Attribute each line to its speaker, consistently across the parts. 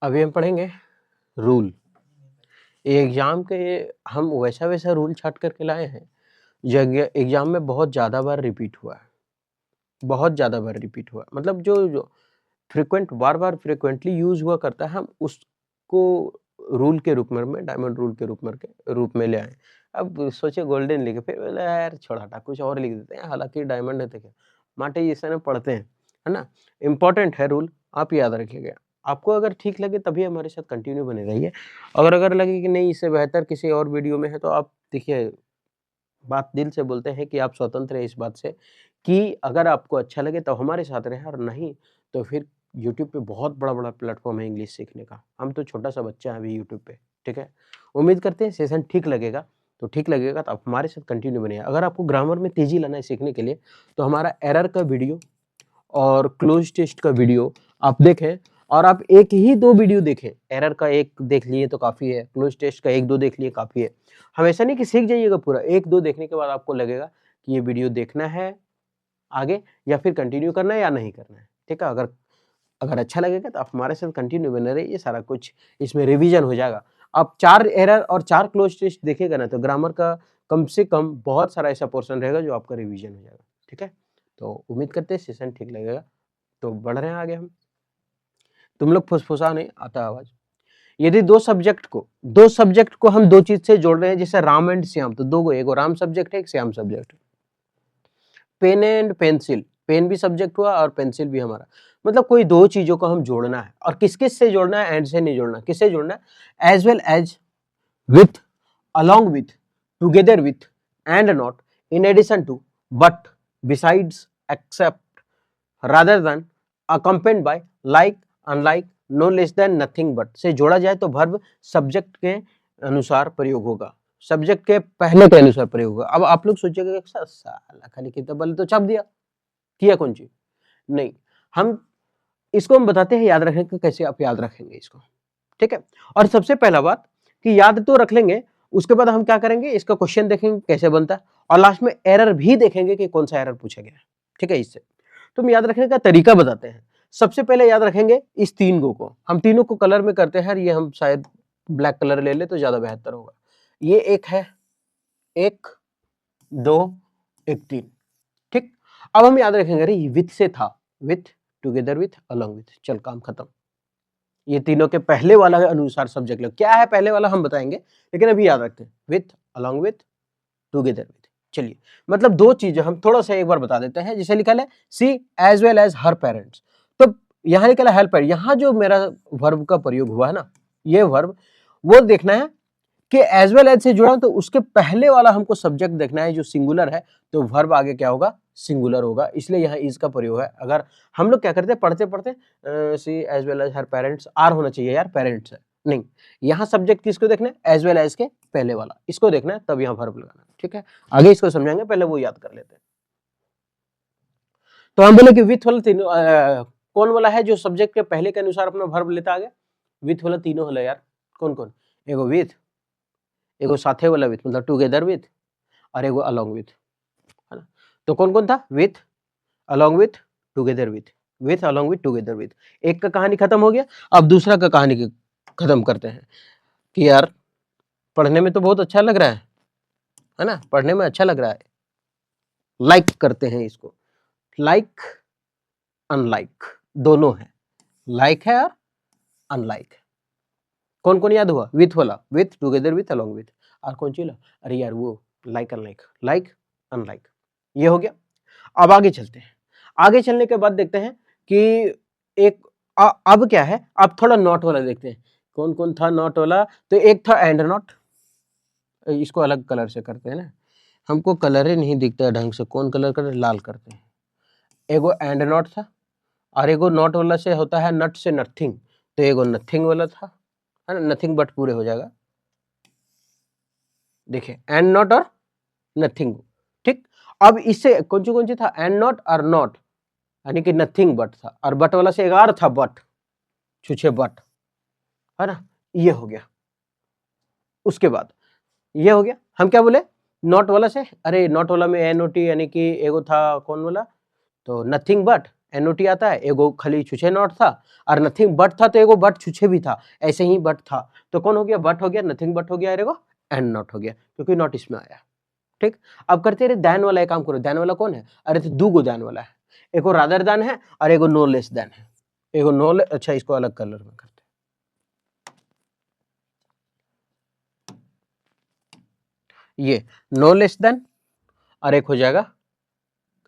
Speaker 1: अभी हम पढ़ेंगे रूल। एग्जाम के हम वैसा वैसा रूल छाट करके लाए हैं जो एग्जाम में बहुत ज़्यादा बार रिपीट हुआ है, बहुत ज़्यादा बार रिपीट हुआ है। मतलब जो फ्रीक्वेंट बार-बार फ्रीक्वेंटली यूज़ हुआ करता है, हम उसको रूल के रूप में डायमंड रूल के रूप में ले आए। अब सोचे गोल्डन लिखे, फिर बोला यार छोड़ हटा कुछ और लिख देते हैं, हालाँकि डायमंड है तो क्या, माटे इसे ना पढ़ते हैं, है ना? इम्पोर्टेंट है रूल, आप याद रखिएगा। आपको अगर ठीक लगे तभी हमारे साथ कंटिन्यू बने रहिए, और अगर लगे कि नहीं इससे बेहतर किसी और वीडियो में है तो आप देखिए, बात दिल से बोलते हैं कि आप स्वतंत्र हैं इस बात से कि अगर आपको अच्छा लगे तो हमारे साथ रहें, और नहीं तो फिर यूट्यूब पे बहुत बड़ा-बड़ा प्लेटफ़ॉर्म है इंग्लिश सीखने का। हम तो छोटा-सा बच्चा है अभी यूट्यूब पे, ठीक है? उम्मीद करते हैं सेशन ठीक लगेगा तो आप हमारे साथ कंटिन्यू बनिए। अगर आपको ग्रामर में तेज़ी लाना है सीखने के लिए, तो हमारा एरर का वीडियो और क्लोज़ टेस्ट का वीडियो आप देखें, और आप 1 ही 2 वीडियो देखें। एरर का 1 देख लिए तो काफ़ी है, क्लोज़ टेस्ट का 1-2 देख लिए काफ़ी है। हमेशा नहीं कि सीख जाइएगा पूरा, 1-2 देखने के बाद आपको लगेगा कि ये वीडियो देखना है आगे, या फिर कंटिन्यू करना है या नहीं करना है, ठीक है? अगर अगर अच्छा लगेगा तो आप हमारे साथ कंटिन्यू बने रहिए, सारा कुछ इसमें रिवीजन हो जाएगा। आप 4 एरर और 4 क्लोज़ टेस्ट देखिएगा ना, तो ग्रामर का कम से कम बहुत सारा ऐसा पोर्शन रहेगा जो आपका रिवीजन हो जाएगा, ठीक है? तो उम्मीद करते हैं सेशन ठीक लगेगा। तो बढ़ रहे हैं आगे हम। तुम लोग फुसफुसा नहीं, आता है आवाज़। यदि दो सब्जेक्ट को हम 2 चीज़ से जोड़ रहे हैं, जैसे राम एंड श्याम, तो 2 गो, एक राम सब्जेक्ट है, एक श्याम सब्जेक्ट है। पेन एंड पेंसिल, पेन भी सब्जेक्ट हुआ और पेंसिल भी हमारा। मतलब कोई 2 चीज़ों को हम जोड़ना है, और किस-किस से जोड़ना है, एंड से नहीं जोड़ना। किससे जोड़ना है? As well as, with, along with, together with, and not, in addition to, but, besides, except, rather than, accompanied by, like, unlike, no less than, nothing but से जोड़ा जाए तो वर्ब सब्जेक्ट के अनुसार प्रयोग होगा, सब्जेक्ट के पहले के अनुसार प्रयोग होगा। अब आप लोग सोचिएगा कि साला खाली किताब वाले तो छाप दिया, किया कौन चीज? नहीं, हम इसको हम बताते हैं याद रखने का, कैसे आप याद रखेंगे इसको, ठीक है? और सबसे पहला बात कि याद तो रख लेंगे, उसके बाद हम क्या करेंगे, इसका क्वेश्चन देखेंगे कैसे बनता है, और लास्ट में एरर भी देखेंगे कि कौन सा एरर पूछा गया है, ठीक है? इससे तो हम याद रखने का तरीका बताते हैं। सबसे पहले याद रखेंगे इस 3 गो को, हम तीनों को कलर में करते हैं, ये हम शायद ब्लैक कलर ले ले तो ज्यादा बेहतर होगा। ये एक है, 1, 2, 1, 3, ठीक। अब हम याद रखेंगे, अरे विथ से था, with, together with, along with, चल काम खत्म। ये तीनों के पहले वाला अनुसार सब्जेक्ट लग, क्या है पहले वाला हम बताएंगे, लेकिन अभी याद रखते हैं, with, along with, together with. चलिए, मतलब 2 चीजें हम थोड़ा सा एक बार बता देते हैं। जैसे लिखा है she as well as her parents, तो यहाँ लिखा है हेल्पर, यहाँ जो मेरा वर्ब का प्रयोग हुआ है ना, ये वर्ब, वो देखना है कि एज वेल एज से जुड़ा तो उसके पहले वाला हमको सब्जेक्ट देखना है जो सिंगुलर है, तो वर्ब आगे क्या होगा, सिंगुलर होगा, इसलिए यहाँ इज का प्रयोग है। अगर हम लोग क्या करते हैं, पढ़ते पढ़ते she as well as her parents, आर होना चाहिए यार, पेरेंट्स है, नहीं, यहाँ सब्जेक्ट किसको देखना है, एज वेल एज के पहले वाला, इसको देखना है, तब यहाँ वर्ब लगाना है, ठीक है? आगे इसको समझाएंगे, पहले वो याद कर लेते हैं। तो हम बोले कि विथ वाला तीनों कौन वाला है जो सब्जेक्ट के पहले के अनुसार अपना वर्ब लेता आ गया, विथ वाला तीनों होला यार, कौन कौन? एगो विथ, एगो साथे वाला विथ मतलब टुगेदर विथ, और एगो अलॉन्ग विथ, है ना? तो कौन कौन था, with, along with, together with, with along with, together with. एक का कहानी खत्म हो गया, अब दूसरा का कहानी खत्म करते हैं कि यार पढ़ने में तो बहुत अच्छा लग रहा है ना, पढ़ने में अच्छा लग रहा है, लाइक करते हैं इसको, लाइक, अनलाइक दोनों है, लाइक है और अनलाइक। कौन कौन याद हुआ, विथ वाला, with, together with, along with, और कौन चीज, अरे यार वो लाइक अनलाइक, लाइक अनलाइक, ये हो गया। अब आगे चलते हैं, आगे चलने के बाद देखते हैं कि एक अब क्या है, अब थोड़ा नॉट वाला देखते हैं, कौन कौन था नॉट वाला, तो एक था एंड नॉट, इसको अलग कलर से करते हैं ना, हमको कलर ही नहीं दिखता है ढंग से, कौन कलर कर, लाल करते हैं। एगो एंड नॉट था, और एगो नॉट वाला से होता है नट से नथिंग, तो एगो नथिंग वाला था, है ना, नथिंग बट पूरे हो जाएगा, देखिए एंड नॉट और नथिंग, ठीक। अब इससे कौन सी था, एंड नॉट और नॉट, यानी कि नथिंग बट था, और बट वाला से एक और था बट, छुछे बट, है ना, ये हो गया। उसके बाद ये हो गया, हम क्या बोले, नॉट वाला से, अरे नॉट वाला में एन ओ टी, यानी कि एगो था कौन वाला, तो नथिंग बट, NOT आता है, एगो खाली छुछे नॉट था, और नथिंग बट था तो एगो बट छुछे भी था, ऐसे ही बट था, तो कौन हो गया, बट हो गया, नथिंग बट हो गया, और एगो एंड नॉट हो गया, क्योंकि नॉट इसमें आया। ठीक, अब करते रहे दैन वाला एक काम करो। दैन वाला कौन है, अरे तो दो गो दैन वाला है, एगो रादर देन है और एगो नो लेस देन है, एगो नो, अच्छा इसको अलग कलर में करते, ये नो लेस देन और एक हो जाएगा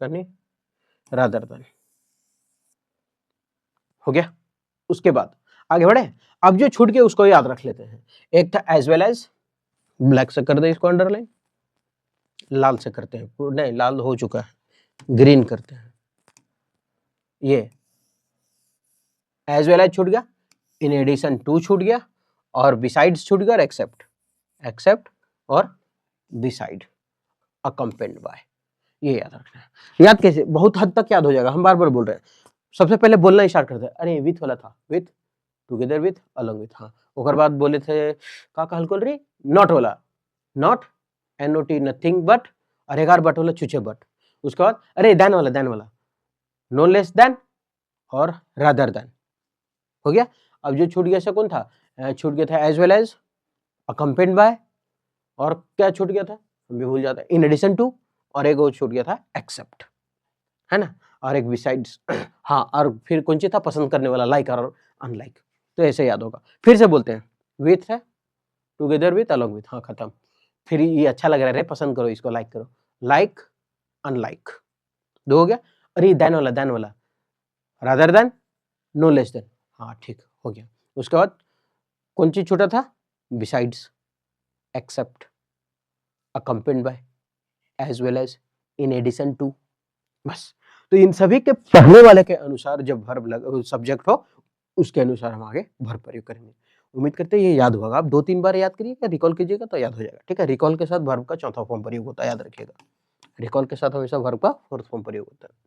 Speaker 1: करनी रादर देन, हो गया। उसके बाद आगे बढ़े, अब जो छूट गया उसको याद रख लेते हैं। एक था एज वेल एज, ब्लैक से कर दे इसको अंडरलाइन, लाल से करते हैं, नहीं लाल हो चुका है, ग्रीन करते हैं, ये एज वेल एज छूट गया, इन एडिशन टू छूट गया, और बिसाइड्स छूट गया, और एक्सेप्ट, एक्सेप्ट और बिसाइड, अकम्पेंड बाय, ये याद रखना है। याद कैसे, बहुत हद तक याद हो जाएगा, हम बार बार बोल रहे हैं। सबसे पहले बोलना स्टार्ट करते हैं, अरे विथ वाला था, with, together with, along with, हाँ, ओकर बाद बोले थे का कहल कोल रही, नॉट वाला, नॉट, NOT नथिंग बट, और एक बार बट वाला छुछे बट, उसके बाद अरे देन वाला, देन वाला, नो लेस देन और रादर देन, हो गया। अब जो छूट गया से कौन था, छूट गया था as well as, accompanied by, और क्या छूट गया था, हम भी भूल जाते हैं, इन एडिशन टू, और एक वो छूट गया था एक्सेप्ट, है ना, और एक बिसाइड्स, हाँ, और फिर कौन सी था, पसंद करने वाला, लाइक और अनलाइक, तो ऐसे याद होगा। फिर से बोलते हैं, विथ है, टुगेदर विथ, अलॉन्ग विथ, हाँ खत्म। फिर ये अच्छा लग रहा है, पसंद करो इसको, लाइक करो, लाइक अनलाइक, दो हो गया। अरे देन वाला, देन वाला, rather than, no less than, हाँ ठीक हो गया। उसके बाद कौन चीज छूटा था, besides, except, accompanied by, as well as, in addition to, बस। तो इन सभी के पहले वाले के अनुसार जब वर्ब सब्जेक्ट हो, उसके अनुसार हम आगे वर्ब प्रयोग करेंगे। उम्मीद करते हैं ये याद होगा, आप 2-3 बार याद करिएगा, रिकॉल कीजिएगा तो याद हो जाएगा। ठीक है, रिकॉल के साथ वर्ब का चौथा फॉर्म प्रयोग होता है, याद रखिएगा, रिकॉल के साथ हमेशा वर्ब का फोर्थ फॉर्म प्रयोग होता है।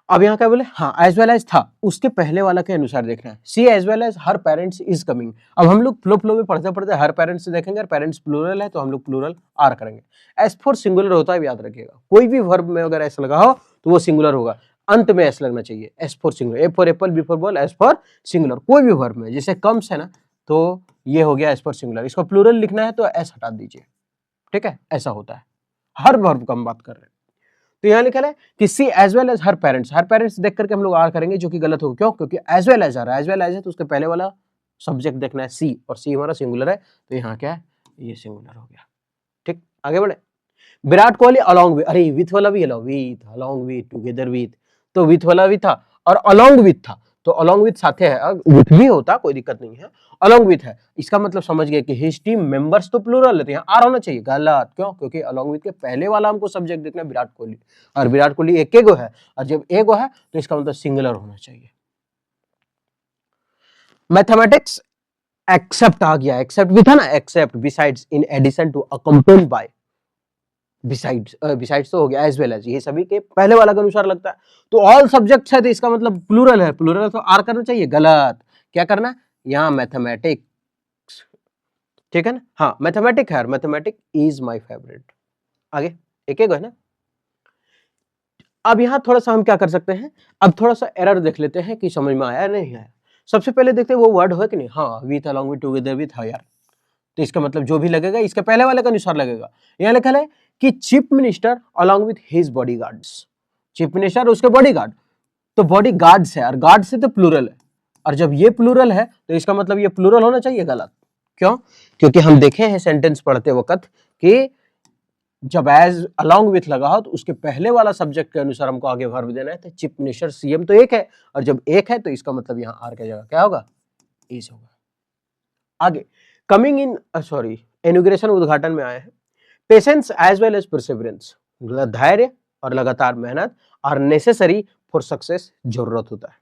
Speaker 1: अब यहाँ क्या बोले, हाँ एज वेल एज था, उसके पहले वाला के अनुसार देखना है, she as well as her parents is coming. अब हम लोग फ्लो में पढ़ते पढ़ते हर पेरेंट्स से देखेंगे, पेरेंट्स प्लूरल है तो हम लोग प्लूरल आर करेंगे। एज फॉर सिंगुलर होता है, याद रखिएगा, कोई भी वर्ब में अगर एस लगा हो तो वो सिंगुलर होगा, अंत में एस लगना चाहिए, S for singular, A for apple, B for ball, S for singular, कोई भी वर्ब में, जैसे कम्स है ना, तो ये हो गया एस फॉर सिंगुलर, इसको प्लूरल लिखना है तो एस हटा दीजिए। ठीक है, ऐसा होता है, हर वर्ब का हम बात कर रहे हैं। तो यहाँ लिखा है कि सी as well as her parents देख करके हम लोग आर करेंगे, जो कि गलत होगा, क्यों, क्योंकि एज वेल एज आ रहा है, एज वेल एज है तो उसके पहले वाला सब्जेक्ट देखना है सी, और सी हमारा सिंगुलर है, तो यहाँ क्या है, ये सिंगुलर हो गया। ठीक, आगे बढ़े, विराट कोहली अलॉन्ग विथ, अरे विथ वाला भी with, along with, together with, तो विथ वाला भी था और अलॉन्ग विथ था, तो अलॉन्ग विथ साथे है, विथ भी होता कोई दिक्कत नहीं है, अलॉन्ग विथ है, इसका मतलब समझ गए कि हिज टीम मेंबर्स तो प्लूरल है, यहाँ आर होना चाहिए, गलत, क्यों, क्योंकि अलॉन्ग विथ के पहले वाला हमको सब्जेक्ट देखना है विराट कोहली, और विराट कोहली एक एगो है, और जब एगो है तो इसका मतलब सिंगुलर होना चाहिए। मैथमेटिक्स एक्सेप्ट आ गया, एक्सेप्ट भी था ना, except, besides, in addition to, accompanied by, besides तो हो गया, एज वेल एज, ये सभी के पहले वाला के अनुसार लगता है, तो ऑल सब्जेक्ट्स है तो इसका मतलब प्लूरल है, प्लूरल तो आर करना चाहिए, गलत, क्या करना, यहाँ मैथमेटिक्स, ठीक है ना, हाँ मैथमेटिक है, मैथमेटिक इज माय फेवरेट, आगे एक एक है ना। अब यहाँ थोड़ा सा हम क्या कर सकते हैं, अब थोड़ा सा एरर देख लेते हैं कि समझ में आया नहीं आया। सबसे पहले देखते हैं वो वर्ड है कि नहीं, हाँ with, along with, together with, हाँ यार, तो इसका मतलब जो भी लगेगा इसके पहले वाले के अनुसार लगेगा। यहाँ लिखा है कि chief minister along with his bodyguards, chief minister उसके बॉडीगार्ड, तो बॉडीगार्ड्स है और गार्ड से तो प्लूरल है, और जब ये प्लूरल है तो इसका मतलब ये प्लूरल होना चाहिए, गलत, क्यों, क्योंकि हम देखे हैं सेंटेंस पढ़ते वक्त कि जब एज अलॉन्ग विथ लगा हो तो उसके पहले वाला सब्जेक्ट के अनुसार हमको आगे वर्ब देना है, तो चीफ मिनिस्टर सीएम तो एक है, और जब एक है तो इसका मतलब यहाँ आर की जगह क्या होगा, इज होगा। आगे कमिंग इन, सॉरी, इनॉग्रेशन उद्घाटन में आए हैं, patience as well as perseverance, धैर्य और लगातार मेहनत और नेसेसरी फॉर सक्सेस, जरूरत होता है।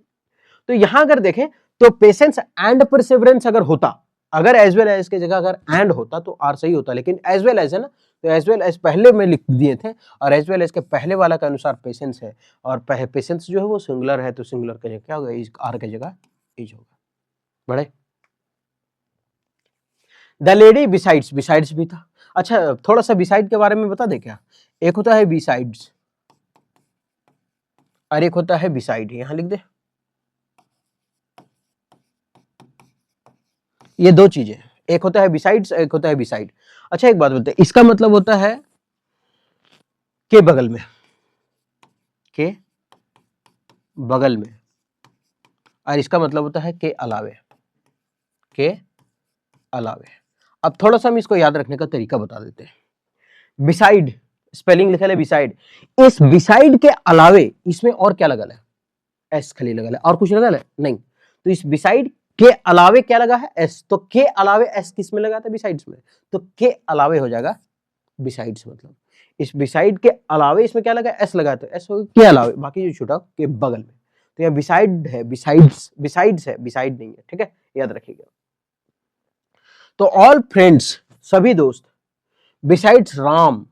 Speaker 1: तो यहां अगर देखें तो पेशेंस एंड परसेवरेंस अगर होता, अगर एज वेल एज की जगह अगर एंड होता तो आर सही होता, लेकिन एज वेल एज है ना, तो एज वेल एज पहले में लिख दिए थे, और एज वेल एज के पहले वाला के अनुसार पेशेंस है, और पेशेंस जो है वो सिंगुलर है, तो सिंगुलर की जगह क्या होगा, आर की जगह इज होगा। बड़े द लेडी बिसाइड्स, बिसाइड्स भी था। अच्छा थोड़ा सा बिसाइड के बारे में बता दे क्या, एक होता है बिसाइड्स, और एक होता है बिसाइड, यहां लिख दे। ये दो चीजें, एक होता है बिसाइड्स, एक होता है बिसाइड। अच्छा एक बात बोलते हैं, इसका मतलब होता है के बगल में, के बगल में, और इसका मतलब होता है के अलावे, के अलावे। अब थोड़ा सा हम इसको याद रखने का तरीका बता देते हैं। बिसाइड, स्पेलिंग लिखा है बिसाइड, इस बिसाइड के अलावे इसमें और क्या लगा है? एस खाली लगा है, और कुछ लगा है नहीं। तो इस बिसाइड के अलावे क्या लगा है? एस। तो के अलावे एस किस में लगा था? बिसाइड्स में। तो के अलावे हो जाएगा बिसाइड्स, मतलब इस बिसाइड के अलावे इसमें क्या लगा? एस लगा, तो एस हो गया के अलावे, बाकी जो छूटा के बगल में। तो यहाँ बिसाइड है, बिसाइड्स, बिसाइड्स है, बिसाइड नहीं है, ठीक है, याद रखिएगा। तो ऑल फ्रेंड्स, सभी दोस्त, बिसाइड्स राम,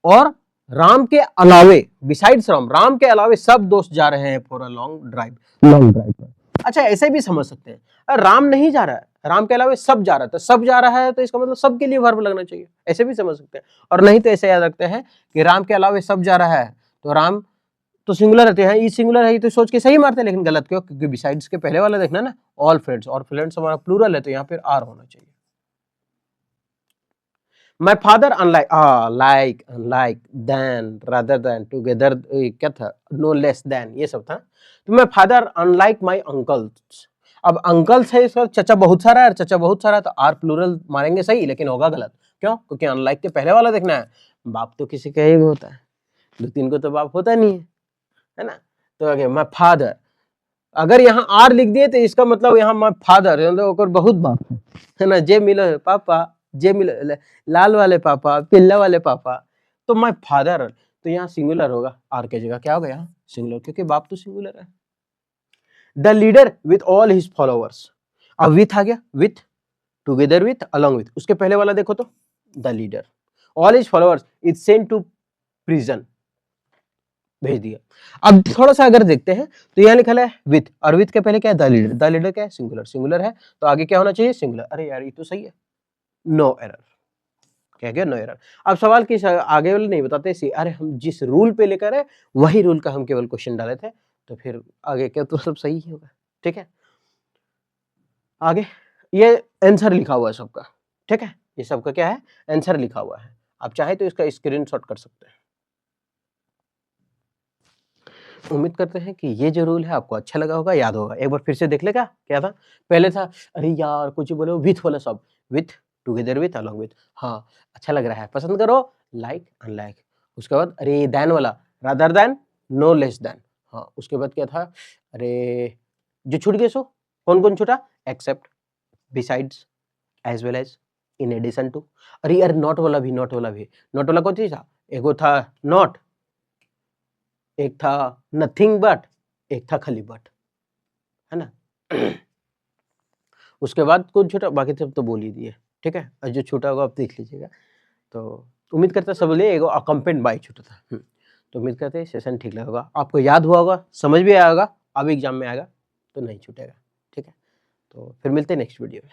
Speaker 1: और राम के अलावे, बिसाइड्स राम, राम के अलावे सब दोस्त जा रहे हैं for a long drive, long drive पर। अच्छा ऐसे भी समझ सकते हैं, राम नहीं जा रहा है, राम के अलावे सब जा रहा था, सब जा रहा है तो इसका मतलब सब के लिए वर्ब लगना चाहिए, ऐसे भी समझ सकते हैं। और नहीं तो ऐसे याद रखते हैं कि राम के अलावे सब जा रहा है, तो राम तो सिंगुलर रहते हैं, ये सिंगुलर है तो सोच के सही मारते हैं, लेकिन गलत क्यों? क्योंकि बिसाइड्स के पहले वाला देखना ना, ऑल फ्रेंड्स, और फ्रेंड्स हमारा प्लूरल है तो यहाँ पे आर होना चाहिए। My father unlike, like, unlike, than, rather than, together, क्या था? No less than, ये सब था। तो my father unlike my uncles, अब अंकल्स है, इसका चचा बहुत सारा है, चचा बहुत सारा है, तो आर प्लूरल मारेंगे सही, लेकिन होगा गलत। क्यों? क्योंकि अनलाइक के पहले वाला देखना है, बाप तो किसी का ही होता है, दो तीन को तो बाप होता नहीं है ना। तो आगे माय फादर, अगर यहाँ आर लिख दिए तो इसका मतलब यहाँ माय फादर बहुत बाप है ना, जे मिलो पापा, जे मिलो लाल वाले पापा, पिल्ला वाले पापा, तो माय फादर, तो यहाँ सिंगुलर होगा, आर के जगह क्या होगा यहाँ? सिंगुलर, क्योंकि बाप तो सिंगुलर है। The leader with all his followers, अब विथ आ गया, with, together with, along with, उसके पहले वाला देखो तो the leader, all his followers is sent to prison, भेज दिया। अब थोड़ा सा अगर देखते हैं तो यहाँ लिखा है विथ, और विथ के पहले क्या है? द लीडर, द लीडर क्या है? सिंगुलर, सिंगुलर है तो आगे क्या होना चाहिए? सिंगुलर। अरे यार ये तो सही है, नो एरर, क्या गया? No error. अब सवाल किस आगे वाले नहीं बताते सी, अरे हम जिस रूल पे लेकर है वही रूल का हम केवल क्वेश्चन डाले थे, तो फिर आगे क्या तो सब सही ही होगा, ठीक है। आगे ये आंसर लिखा हुआ है सबका, ठीक है, ये सबका क्या है? आंसर लिखा हुआ है, आप चाहे तो इसका स्क्रीनशॉट कर सकते हैं। उम्मीद करते हैं कि ये जो रूल है आपको अच्छा लगा होगा, याद होगा। एक बार फिर से देख लेगा, क्या था पहले? था अरे यार कुछ बोलो, विथ वाला सब, with, together with, along with, हाँ अच्छा लग रहा है, पसंद करो, लाइक, अनलाइक। उसके बाद अरे देन वाला, rather than, no less than, हाँ उसके बाद क्या था? अरे जो छूट गए सो कौन कौन छूटा? Except, besides, as well as, in addition to. अरे यार नॉट वाला भी, नॉट वाला भी, नॉट वाला कौन चीज था? एगो था नॉट, एक था नथिंग बट, एक था खाली बट, है ना। उसके बाद कुछ छोटा, बाकी सब तो बोल ही दिए, ठीक है, और जो छोटा होगा आप देख लीजिएगा। तो उम्मीद करता है सब लिए एगो अकम्पेंड बाई छोटा था। तो उम्मीद करते हैं सेशन ठीक लगा होगा, आपको याद हुआ होगा, समझ भी आया होगा, अब एग्जाम में आएगा तो नहीं छूटेगा, ठीक है। तो फिर मिलते हैं नेक्स्ट वीडियो में।